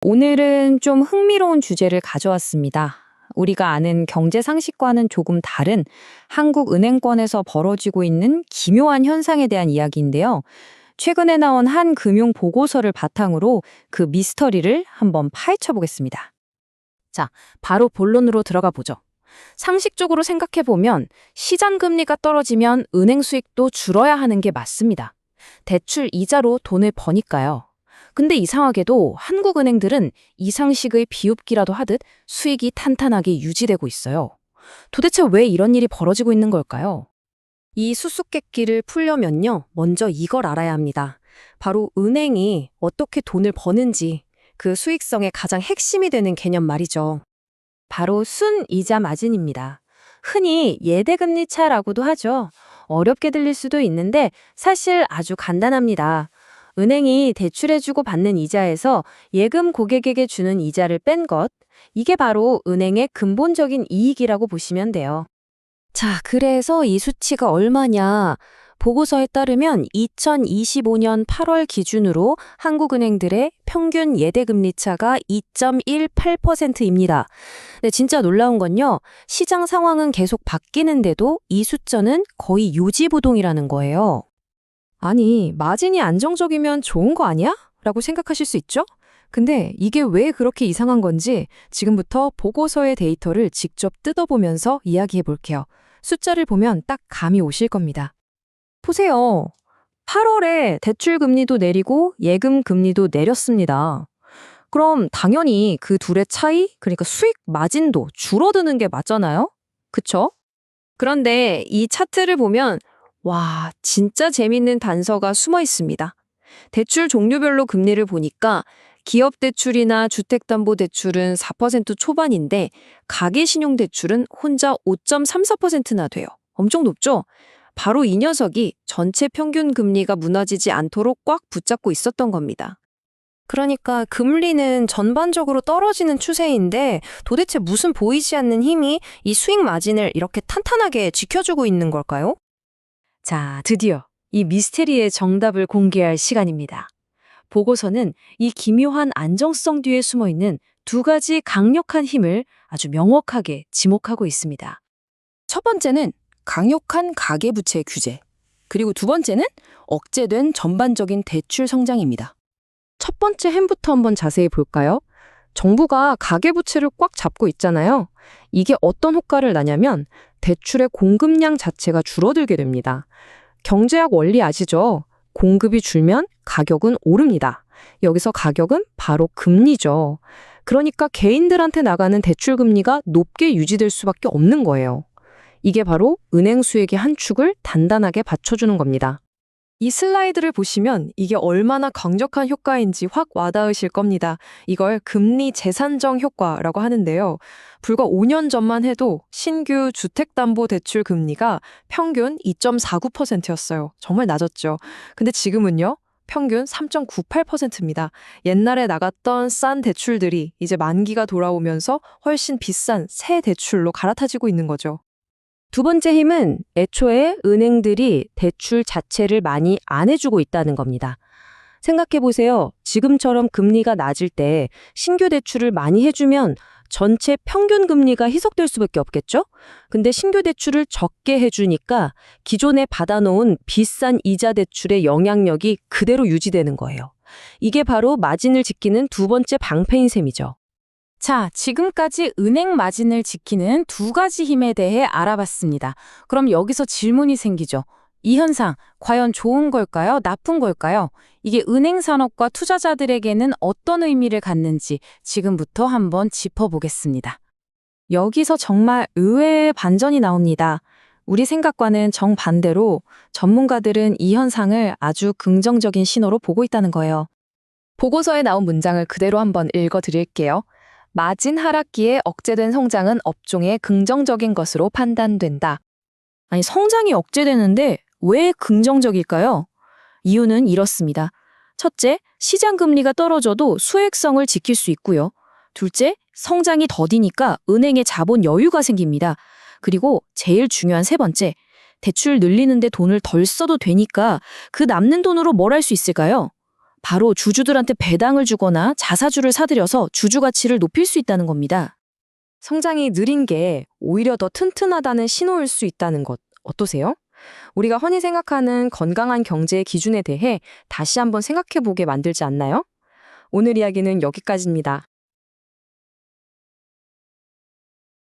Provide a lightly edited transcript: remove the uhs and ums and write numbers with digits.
오늘은 좀 흥미로운 주제를 가져왔습니다. 우리가 아는 경제 상식과는 조금 다른 한국 은행권에서 벌어지고 있는 기묘한 현상에 대한 이야기인데요. 최근에 나온 한 금융 보고서를 바탕으로 그 미스터리를 한번 파헤쳐 보겠습니다. 자, 바로 본론으로 들어가 보죠. 상식적으로 생각해보면 시장 금리가 떨어지면 은행 수익도 줄어야 하는 게 맞습니다. 대출 이자로 돈을 버니까요. 근데 이상하게도 한국 은행들은 이 상식의 비웃기라도 하듯 수익이 탄탄하게 유지되고 있어요. 도대체 왜 이런 일이 벌어지고 있는 걸까요? 이 수수께끼를 풀려면요, 먼저 이걸 알아야 합니다. 바로 은행이 어떻게 돈을 버는지, 그 수익성의 가장 핵심이 되는 개념 말이죠. 바로 순이자 마진입니다. 흔히 예대금리 차라고도 하죠. 어렵게 들릴 수도 있는데 사실 아주 간단합니다. 은행이 대출해주고 받는 이자에서 예금 고객에게 주는 이자를 뺀 것, 이게 바로 은행의 근본적인 이익이라고 보시면 돼요. 자, 그래서 이 수치가 얼마냐? 보고서에 따르면 2025년 8월 기준으로 한국은행들의 평균 예대금리 차가 2.18%입니다. 근데 진짜 놀라운 건요, 시장 상황은 계속 바뀌는데도 이 숫자는 거의 요지부동이라는 거예요. 아니, 마진이 안정적이면 좋은 거 아니야? 라고 생각하실 수 있죠? 근데 이게 왜 그렇게 이상한 건지 지금부터 보고서의 데이터를 직접 뜯어보면서 이야기해 볼게요. 숫자를 보면 딱 감이 오실 겁니다. 보세요. 8월에 대출 금리도 내리고 예금 금리도 내렸습니다. 그럼 당연히 그 둘의 차이, 그러니까 수익 마진도 줄어드는 게 맞잖아요? 그쵸? 그런데 이 차트를 보면 와, 진짜 재밌는 단서가 숨어 있습니다. 대출 종류별로 금리를 보니까 기업대출이나 주택담보대출은 4% 초반인데 가계신용대출은 혼자 5.34%나 돼요. 엄청 높죠? 바로 이 녀석이 전체 평균 금리가 무너지지 않도록 꽉 붙잡고 있었던 겁니다. 그러니까 금리는 전반적으로 떨어지는 추세인데 도대체 무슨 보이지 않는 힘이 이 수익 마진을 이렇게 탄탄하게 지켜주고 있는 걸까요? 자, 드디어 이 미스테리의 정답을 공개할 시간입니다. 보고서는 이 기묘한 안정성 뒤에 숨어있는 두 가지 강력한 힘을 아주 명확하게 지목하고 있습니다. 첫 번째는 강력한 가계부채 규제, 그리고 두 번째는 억제된 전반적인 대출 성장입니다. 첫 번째 힘부터 한번 자세히 볼까요? 정부가 가계부채를 꽉 잡고 있잖아요. 이게 어떤 효과를 나냐면 대출의 공급량 자체가 줄어들게 됩니다. 경제학 원리 아시죠? 공급이 줄면 가격은 오릅니다. 여기서 가격은 바로 금리죠. 그러니까 개인들한테 나가는 대출 금리가 높게 유지될 수밖에 없는 거예요. 이게 바로 은행 수익의 한 축을 단단하게 받쳐주는 겁니다. 이 슬라이드를 보시면 이게 얼마나 강력한 효과인지 확 와닿으실 겁니다. 이걸 금리 재산정 효과라고 하는데요. 불과 5년 전만 해도 신규 주택담보대출 금리가 평균 2.49%였어요. 정말 낮았죠. 근데 지금은요, 평균 3.98%입니다. 옛날에 나갔던 싼 대출들이 이제 만기가 돌아오면서 훨씬 비싼 새 대출로 갈아타지고 있는 거죠. 두 번째 힘은 애초에 은행들이 대출 자체를 많이 안 해주고 있다는 겁니다. 생각해보세요. 지금처럼 금리가 낮을 때 신규 대출을 많이 해주면 전체 평균 금리가 희석될 수밖에 없겠죠? 근데 신규 대출을 적게 해주니까 기존에 받아놓은 비싼 이자 대출의 영향력이 그대로 유지되는 거예요. 이게 바로 마진을 지키는 두 번째 방패인 셈이죠. 자, 지금까지 은행 마진을 지키는 두 가지 힘에 대해 알아봤습니다. 그럼 여기서 질문이 생기죠. 이 현상, 과연 좋은 걸까요? 나쁜 걸까요? 이게 은행 산업과 투자자들에게는 어떤 의미를 갖는지 지금부터 한번 짚어보겠습니다. 여기서 정말 의외의 반전이 나옵니다. 우리 생각과는 정반대로 전문가들은 이 현상을 아주 긍정적인 신호로 보고 있다는 거예요. 보고서에 나온 문장을 그대로 한번 읽어드릴게요. 마진 하락기에 억제된 성장은 업종의 긍정적인 것으로 판단된다. 아니, 성장이 억제되는데 왜 긍정적일까요? 이유는 이렇습니다. 첫째, 시장 금리가 떨어져도 수익성을 지킬 수 있고요. 둘째, 성장이 더디니까 은행에 자본 여유가 생깁니다. 그리고 제일 중요한 세 번째, 대출 늘리는데 돈을 덜 써도 되니까 그 남는 돈으로 뭘 할 수 있을까요? 바로 주주들한테 배당을 주거나 자사주를 사들여서 주주 가치를 높일 수 있다는 겁니다. 성장이 느린 게 오히려 더 튼튼하다는 신호일 수 있다는 것 어떠세요? 우리가 흔히 생각하는 건강한 경제의 기준에 대해 다시 한번 생각해 보게 만들지 않나요? 오늘 이야기는 여기까지입니다.